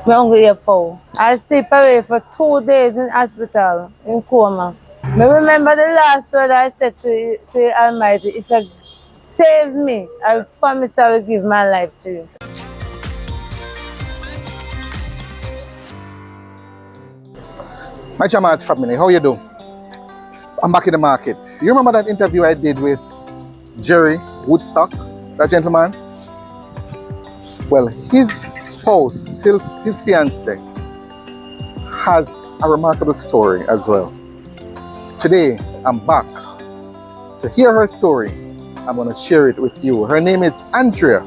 My uncle here, Paul. I sleep away for 2 days in hospital, in coma. I remember the last word I said to the Almighty, if you save me, I promise I will give my life to you. My Jamaican family, how you do? I'm back in the market. You remember that interview I did with Jerry Woodstock, that gentleman? Well, his spouse, his fiance, has a remarkable story as well. Today, I'm back to hear her story. I'm going to share it with you. Her name is Andrea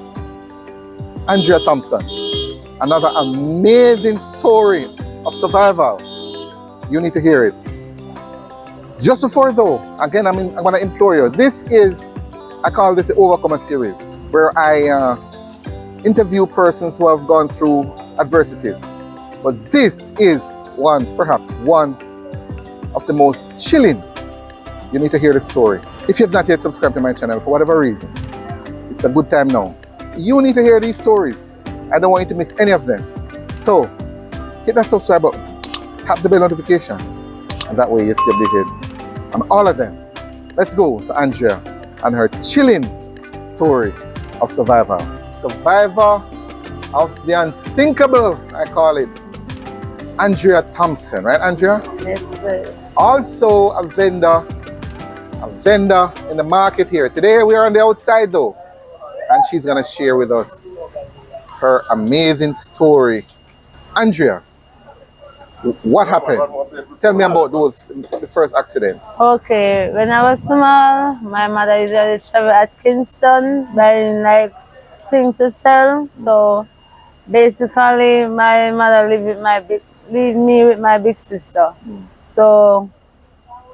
Thompson. Another amazing story of survival. You need to hear it. Just before though, again, I'm going to implore you. I call this the Overcomer series, where I interview persons who have gone through adversities. But this is perhaps one of the most chilling. You need to hear the story. If you have not yet subscribed to my channel for whatever reason, it's a good time now. You need to hear these stories. I don't want you to miss any of them. So, hit that subscribe button, tap the bell notification, and that way you'll stay updated on all of them. Let's go to Andrea and her chilling story of survival. Survivor of the unthinkable, I call it. Andrea Thompson, right, Andrea? Yes, sir. Also a vendor in the market here. Today we are on the outside though, and she's gonna share with us her amazing story. Andrea, what happened? Tell me about the first accident. Okay, when I was small, my mother usually travel at Kingston buying like things to sell. So basically, my mother leave me with my big sister. So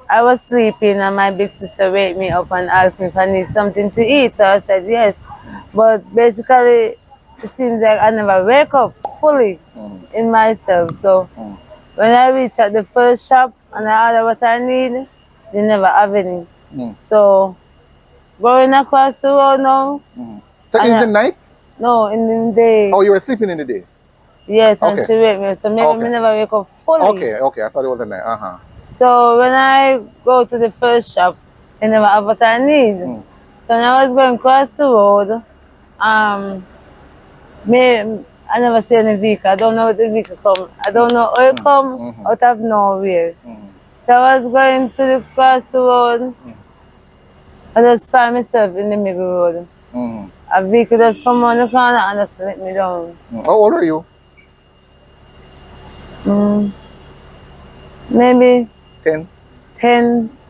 I was sleeping and my big sister wake me up and asked me if I need something to eat. So I said yes. But basically, it seems like I never wake up fully in myself. So when I reach at the first shop and I order what I need, they never have any. So going across the road now. So in the night? No, in the day. Oh, you were sleeping in the day? Yes, and she wake me up. So maybe me never wake up fully. Okay, I thought it was the night. So when I go to the first shop, they never have what I need. So when I was going across the road, I never see any vehicle. I don't know what the vehicle come. I don't know how it come out of nowhere. So I was going to the cross the road. I just find myself in the middle road. A vehicle just come on the corner and just let me down. How old are you? Maybe 10?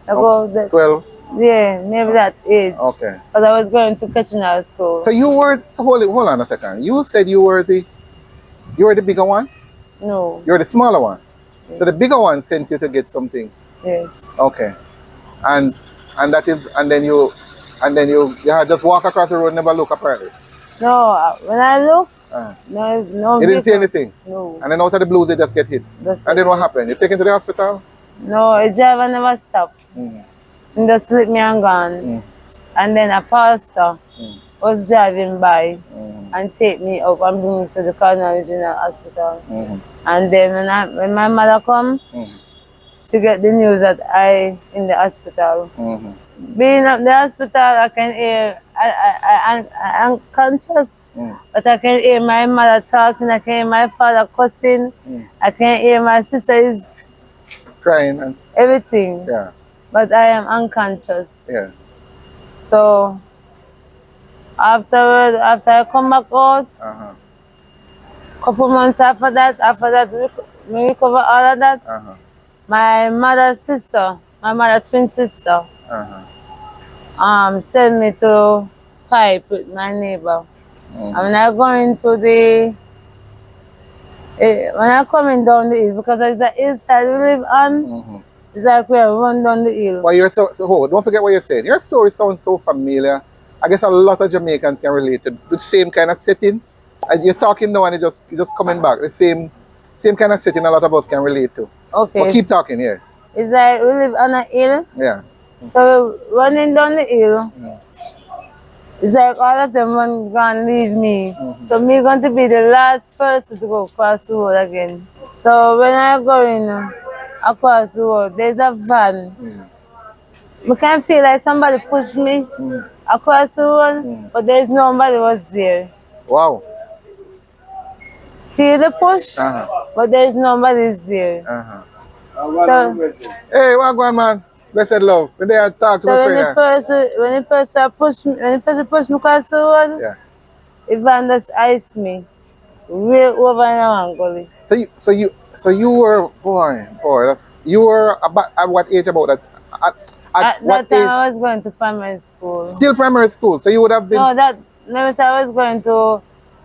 about that. 12? Yeah, maybe that age. Okay. But I was going to Kitchener school. So you were, hold on a second. You said you were the bigger one? No. You're the smaller one? Yes. So the bigger one sent you to get something? Yes. Okay. And then you had just walk across the road and never look apparently? No, when I look, no. You didn't see anything? No. And then out of the blues, they just get hit? And then what happened? You taken to the hospital? No, the driver never stopped. He just let me and gone. And then a pastor was driving by and take me up and bring me to the Cardinal Regional Hospital. And then when my mother come, she get the news that I in the hospital. Being at the hospital, I can hear, I'm unconscious, but I can hear my mother talking, I can hear my father cussing, I can hear my sister is crying and everything. Yeah. But I am unconscious. Yeah. So after I come back out, couple months after that we recover all of that. My mother's twin sister, sent me to pipe with my neighbor. And when I go into when I coming down the hill, because it's the hillside we live on, it's like we are run down the hill. Well, you're don't forget what you're saying. Your story sounds so familiar. I guess a lot of Jamaicans can relate to the same kind of setting. And you're talking now and it's just coming back. The same kind of setting a lot of us can relate to. Okay. But keep talking, yes. It's like we live on a hill. Yeah. So running down the hill, It's like all of them want gonna leave me. So me going to be the last person to go across the road again. So when I go in across the road, there's a van. I can feel like somebody pushed me across the road, but there's nobody was there. Wow. Feel the push, but there's nobody's there. So, Hey, what going, man? Blessed love. When they talk to so my when friend. the person pushed me across the road, Yeah. the van just iced me way over in a gully. So you were boy. You were about at what age about that? At At what that time, age? I was going to primary school. Still primary school. So you would have been No, that never say I was going to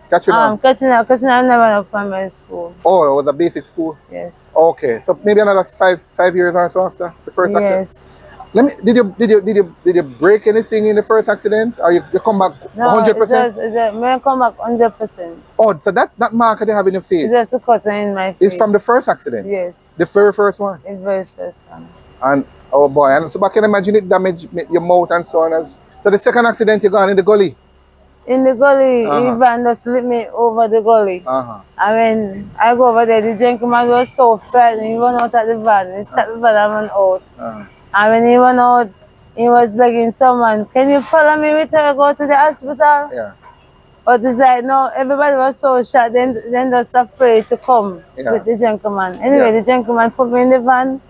Katrina. Katrina never no primary school. Oh, it was a basic school. Yes. Okay, so maybe another five years or so after the first accident. Yes. Let me. Did you break anything in the first accident, or you come back No, 100%? when I come back 100%. Oh, so that mark they have in your face It's just a cut in my face. is from the first accident. Yes. The very first one. The very first one. And oh boy, and so I can imagine it damaged your mouth and so on. So the second accident you gone in the gully. In the gully, Ivan just slipped me over the gully. I mean, I go over there, the gentleman was so frightened, he went out at the van, he stopped the van and went out. And when he went out, he was begging someone, can you follow me with her, go to the hospital? Yeah. But it's like, no, everybody was so shocked, then just afraid to come with the gentleman. Anyway, the gentleman put me in the van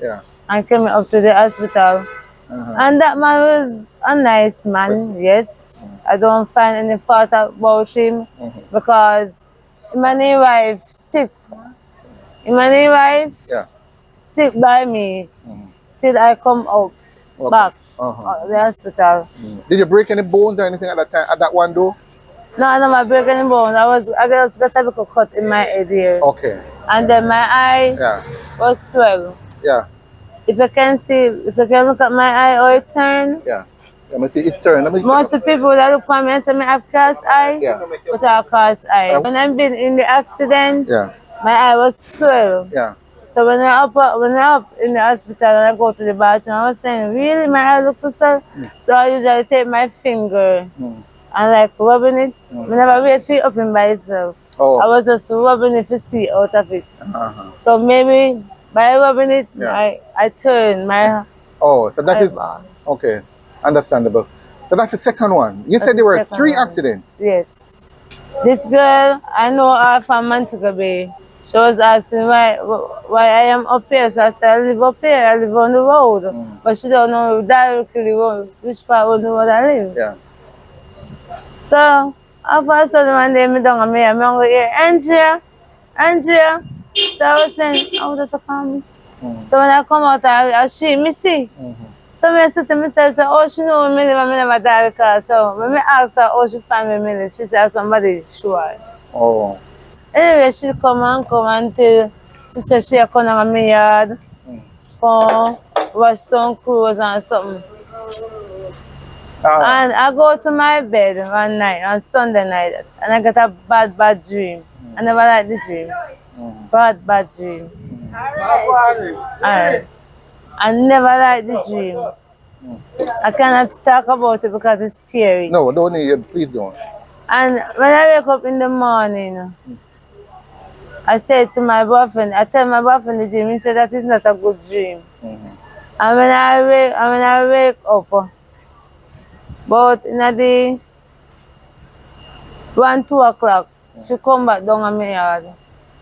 and came up to the hospital. And that man was a nice man, yes. I don't find any fault about him because my new wife stick by me till I come out back the hospital. Did you break any bones or anything at that time? At that one though? No, I never break any bones. I just got a little cut in my head here. Okay. And then my eye was swell. Yeah. If you can look at my eye or it turn. Yeah. Let me see it turn. Most of the people that look for me and say I have cross eye, but I have cross eye. When I've been in the accident, my eye was swell. Yeah. So when I'm up in the hospital and I go to the bathroom, I was saying, really, my eye looks so swell? So I usually take my finger and like rubbing it. I never really feel up in by itself. I was just rubbing it to see out of it. So maybe by rubbing it, I turn my so that is eyeball. okay. Understandable. So that's the second one. You said there were 3 accidents. Yes. This girl, I know her from Montego Bay. She was asking why I am up here. So I said, I live up here, I live on the road. But she don't know directly which part of the road I live. Yeah. So, after a sudden one day, I'm down and I'm going to hear, Andrea. So I was saying, oh, that's a call. So when I come out, I see. So I said to myself, oh, she know me, I never die car. So when I asked her, oh, she find me, she said, somebody sure. Oh. Anyway, she come until she said she come on my yard, come wash some clothes and something. And I go to my bed one night, on Sunday night, and I get a bad dream. I never like the dream. Bad dream. I never like the dream. I cannot talk about it because it's scary. No, don't need. Please don't. And when I wake up in the morning, I said to my boyfriend, I tell my boyfriend the dream, he said that is not a good dream. And when I wake up, but in the 1-2 o'clock, she come back down on my yard.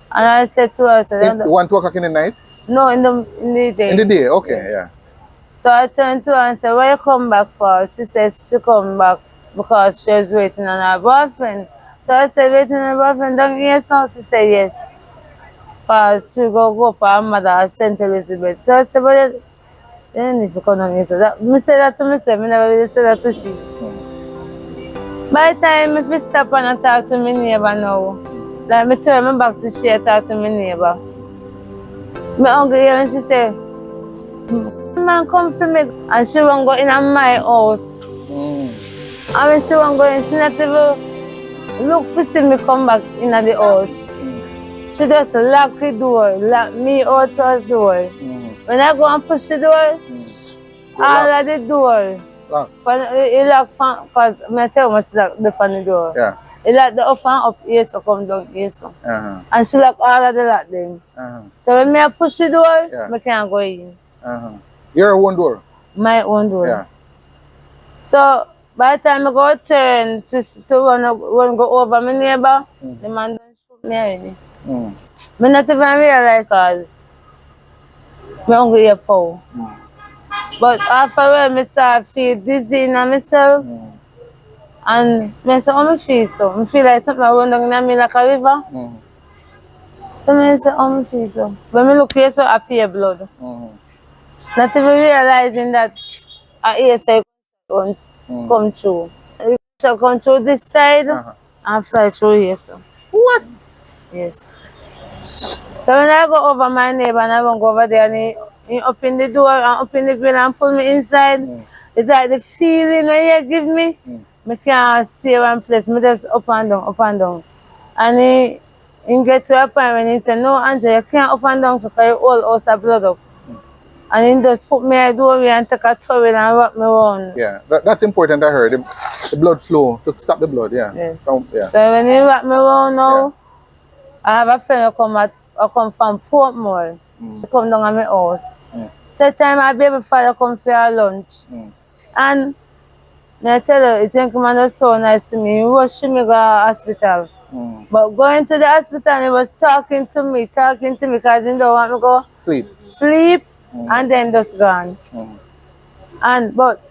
And I said to her, 1-2 o'clock in the night? No, in the day. In the day, okay, yeah. So I turned to her and said, where you come back for? She said she come back because she was waiting on her boyfriend. So I said, waiting on her boyfriend down here? So she said, yes. Because she go for her mother at St. Elizabeth. So I said, but you don't need to come down here. So I said that to myself, I never really said that to she. By the time if you stop and talk to my neighbor now, like me turn me back to she and talk to my neighbor. My uncle here and she said, man come for me. And she won't go in my house. And when she won't go in, she not even look for see me come back in the house. She just lock the door, lock me out of the door. When I go and push the door, all of the door Lock. When he lock from, cause I tell you much lock the on the door. Yeah. He lock the up and up here, so come down here, so. Uh-huh. And she lock all of the lock them. Uh-huh. So when I push the door, Yeah. I can't go in. Uh-huh. Your own door. My own door. Yeah. So by the time I go turn to wanna go over my neighbor, the man don't shoot me already. Mm. I not even realize cause I hungry here pow. But after I start feel dizzy in myself and I say, how I feel so? I feel like something run down in me like a river. Mm. So I say, how I feel so? When I look here, so I feel blood. Mm. Not even realizing that I hear say won't come through. It shall come through this side and fly through here, so. What? Yes. So when I go over my neighbor and I won't go over there and he open the door and open the grill and pull me inside, it's like the feeling when you give me, I can't stay one place, I just up and down, up and down. And he get to a point when he said, no, Andrea, you can't up and down so because your whole house are blood up. And he just put me at the doorway and take a towel and wrap me around. Yeah, that's important. I heard the blood flow to stop the blood. Yeah. Yes. Yeah. So when he wrap me around now, I have a friend who come from Portmore. She come down at my house. So time I baby father come for her lunch. And I tell her, the gentleman was so nice to me. He rushed me to go to the hospital. But going to the hospital, he was talking to me because he don't want me to go sleep and then just gone. But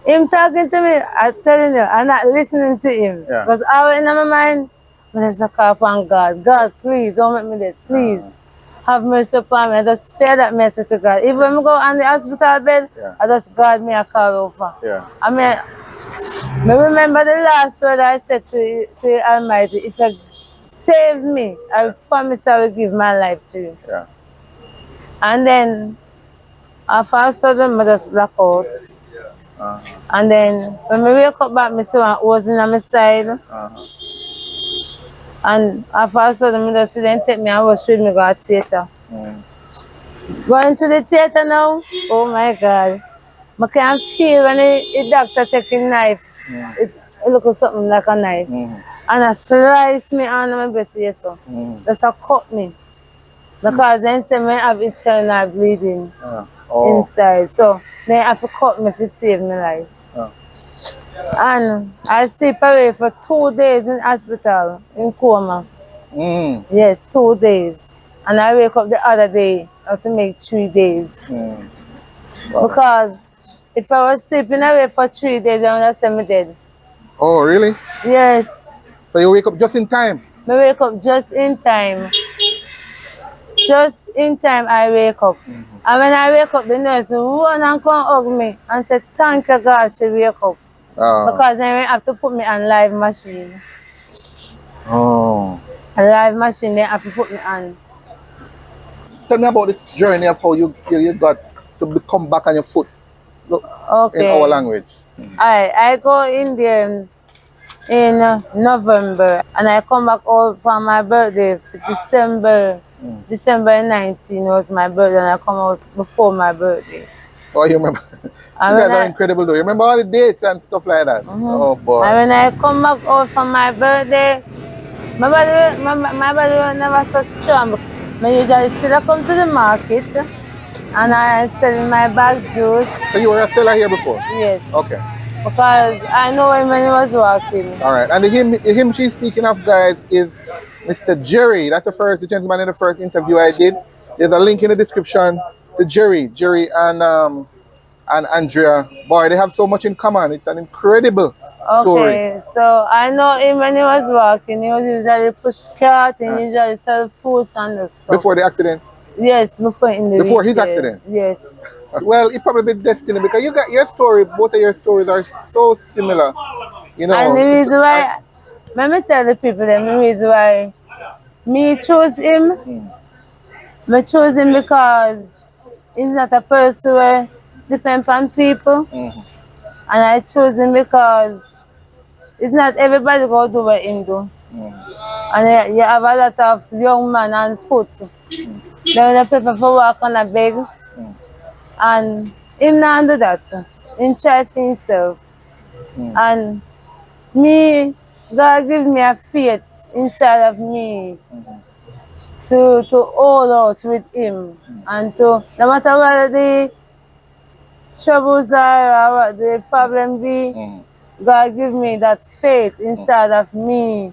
him talking to me, I'm telling you, I'm not listening to him. Yeah. Because I was in my mind, I just call upon God. God, please, don't make me dead. Please, have mercy upon me. I just fear that mercy to God. Even when I go on the hospital bed, I just God me a call over. Yeah. I mean, I remember the last word I said to the Almighty, if you save me, I promise I will give my life to you. Yeah. And then, after a sudden, I just black out. And then, when I wake up back, I see one was in my side. And after a sudden, I just then take me and rush with me to the theater. Going to the theater now, oh my God. I can feel when the doctor taking knife. It looks something like a knife. And I slice me on my breast here, so. That's a cut me. Because then say I have internal bleeding inside. So they have to cut me to save my life. And I sleep away for 2 days in hospital, in coma. Yes, 2 days. And I wake up the other day, I have to make 3 days. Because if I was sleeping away for 3 days, I would have said me dead. Oh, really? Yes. So you wake up just in time? I wake up just in time. Just in time I wake up. And when I wake up, the nurse run and come hug me and say, thank you God she wake up. Because then we have to put me on live machine. A live machine they have to put me on. Tell me about this journey of how you got to come back on your foot. In our language. I go in there in November and I come back all for my birthday for December 19 was my birthday and I come out before my birthday. Oh, you remember? You guys are incredible though. You remember all the dates and stuff like that? Oh boy. And when I come back out for my birthday, my body was never so strong. I usually still come to the market and I sell my bag juice. So you were a seller here before? Yes. Okay. Because I know him when he was walking. All right. And the him she's speaking of, guys, is Mr. Jerry. That's the gentleman in the first interview I did. There's a link in the description to Jerry and Andrea. Boy, they have so much in common. It's an incredible story. Okay, so I know him when he was walking. He was usually push cart and usually sell foods and stuff. Before the accident? Yes, before his accident? Yes. Well, it probably be destiny because you got your story, both of your stories are so similar. You know. And the reason why, let me tell the people the reason why me choose him. I choose him because he's not a person who depends on people. And I choose him because it's not everybody go do what him do. And you have a lot of young men on foot. They will prefer to walk on a beg. And him not do that. in try for himself. And me, God give me a faith inside of me to hold out with him and to, no matter what the troubles are or what the problem be, God give me that faith inside of me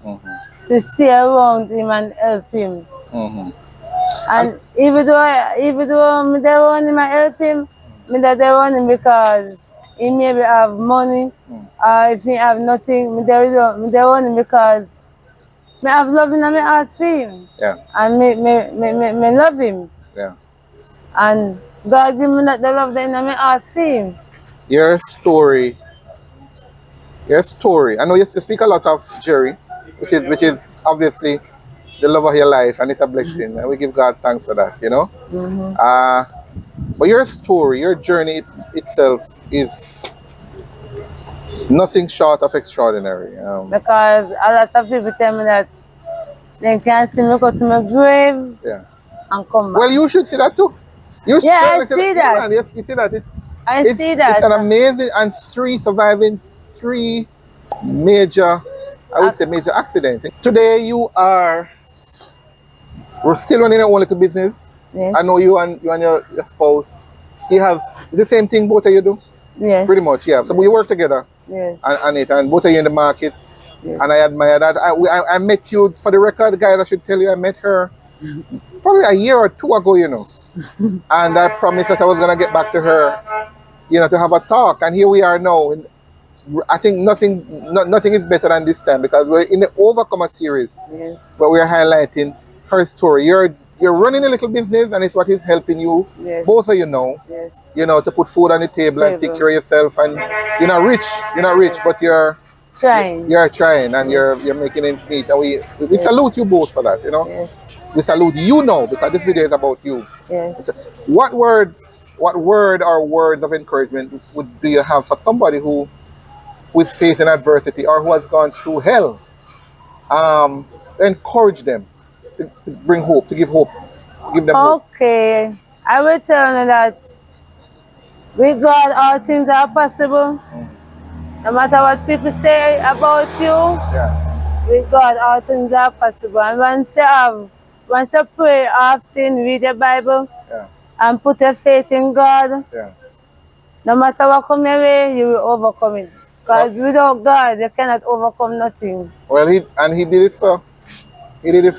to stay around him and help him. And even though me dey want him and help him, me dey want him because he maybe have money, or if he have nothing, me dey want him because me have love in my heart for him. Yeah. And me love him. Yeah. And God give me that the love that in my heart for him. Your story. I know you speak a lot of Jerry, which is obviously the love of your life, and it's a blessing, and we give God thanks for that. You know. But your story, your journey itself is nothing short of extraordinary. Because a lot of people tell me that they can see me go to my grave Yeah. and come back. Well, you should see that too. You Yeah, I certainly see Yeah, that. man, yes, you see that. I see that. It's an amazing, and surviving three major, I would say, major accidents. Today we're still running our own little business. Yes. I know you and your spouse, you have the same thing both of you do? Yes. Pretty much, yeah. So we work together Yes. and both of you in the market. Yes. And I admire that. I met you, for the record, guys, I should tell you, I met her probably a year or two ago, you know. And I promised that I was going to get back to her, you know, to have a talk. And here we are now. And I think nothing is better than this time, because we're in the Overcomer series. Yes. Where we're highlighting her story. You're running a little business, and it's what is helping you. Yes. Both of you know. Yes. You know, to put food on the table and take care of yourself. And you're not rich, but you're trying. You're trying, and Yes. you're making ends meet. And we salute you both for that, you know. Yes. We salute you now, because this video is about you. Yes. What word or words of encouragement do you have for somebody who is facing adversity or who has gone through hell? Encourage them, to bring hope, to give hope, give them hope. Okay. I will tell you that with God all things are possible. No matter what people say about you, Yeah. with God all things are possible. And once you pray often, read the Bible, Yeah. and put your faith in God, Yeah. no matter what come your way, you will overcome it. Because without God, you cannot overcome nothing. Well, he did it for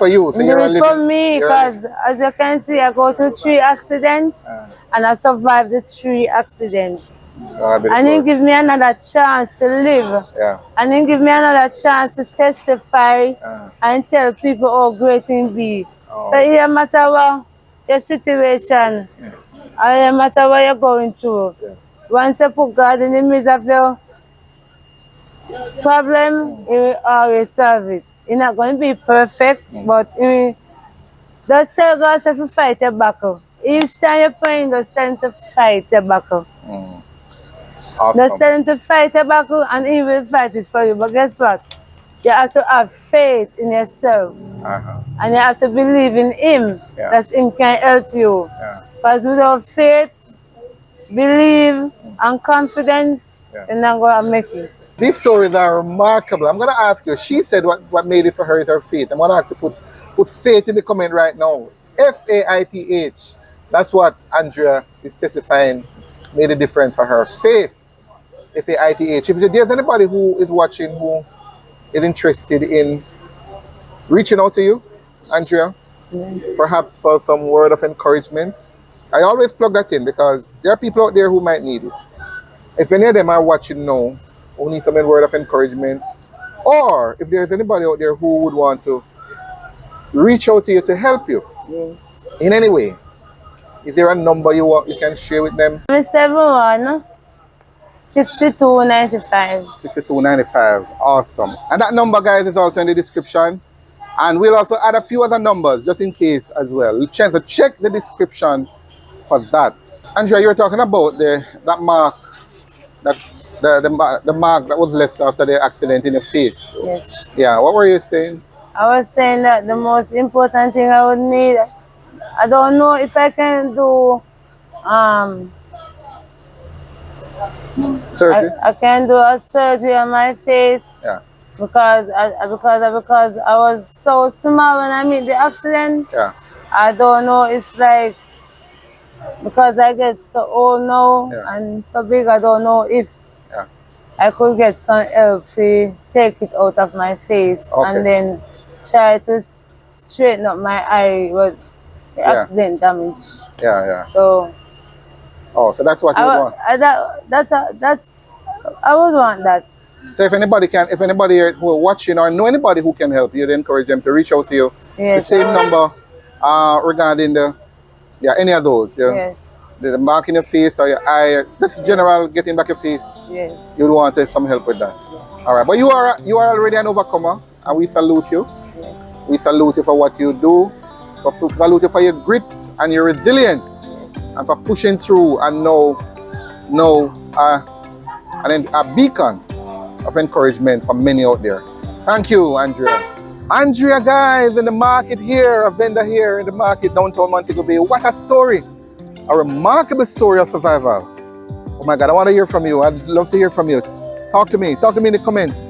you. So He did it for me, because as you can see, I go to 3 accidents, and I survived the 3 accidents. And he give me another chance to live. Yeah. And he give me another chance to testify and tell people how great he be. So it doesn't matter what your situation, or it doesn't matter what you're going through. Once you put God in the midst of your problem, he will always solve it. He's not going to be perfect, but he will just tell God to fight your battle. Each time you're praying, just tell him to fight your battle. Awesome. Just tell him to fight your battle, and he will fight it for you. But guess what? You have to have faith in yourself. And you have to believe in him, that him can help you. Because without faith, belief, and confidence, you're not going to make it. These stories are remarkable. I'm going to ask you, she said what made it for her is her faith. I'm going to ask you to put faith in the comment right now. Faith. That's what Andrea is testifying made a difference for her. Faith. Faith. If there's anybody who is watching who is interested in reaching out to you, Andrea, perhaps for some word of encouragement, I always plug that in, because there are people out there who might need it. If any of them are watching now, who need some word of encouragement, or if there's anybody out there who would want to reach out to you to help you in any way, is there a number you can share with them? 71 6295. 6295. Awesome. And that number, guys, is also in the description. And we'll also add a few other numbers just in case as well. So check the description for that. Andrea, you were talking about that mark, the mark that was left after the accident in your face. Yes. Yeah, what were you saying? I was saying that the most important thing I would need, I don't know if I can do Surgery? I can do a surgery on my face Yeah. because I was so small when I made the accident. Yeah. I don't know if like because I get so old now Yeah. and so big, I don't know if Yeah. I could get some help to take it out of my face Okay. and then try to straighten up my eye with the Yeah. accident damage. Yeah. Yeah. So Oh, so that's what you would want. that's I would want that. So if anybody here who are watching or know anybody who can help you, then encourage them to reach out to you. Yes. The same number regarding any of those. Yeah. Yes. The mark in your face or your eye, just general getting back your face. Yes. You would want some help with that. Yes. All right, but you are already an overcomer, and we salute you. Yes. We salute you for what you do. We salute you for your grit and your resilience, Yes. and for pushing through and a beacon of encouragement for many out there. Thank you, Andrea. Andrea, guys, in the market here, a vendor here in the market downtown Montego Bay. What a story! A remarkable story of survival. Oh my God, I want to hear from you. I'd love to hear from you. Talk to me in the comments.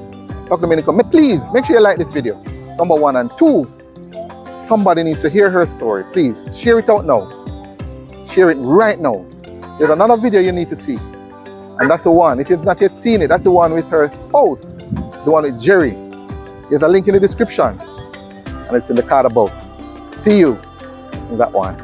Please, make sure you like this video. Number 1 and 2, somebody needs to hear her story. Please, share it out now. Share it right now. There's another video you need to see. And that's the one, if you've not yet seen it, that's the one with her spouse, the one with Jerry. There's a link in the description, and it's in the card above. See you in that one.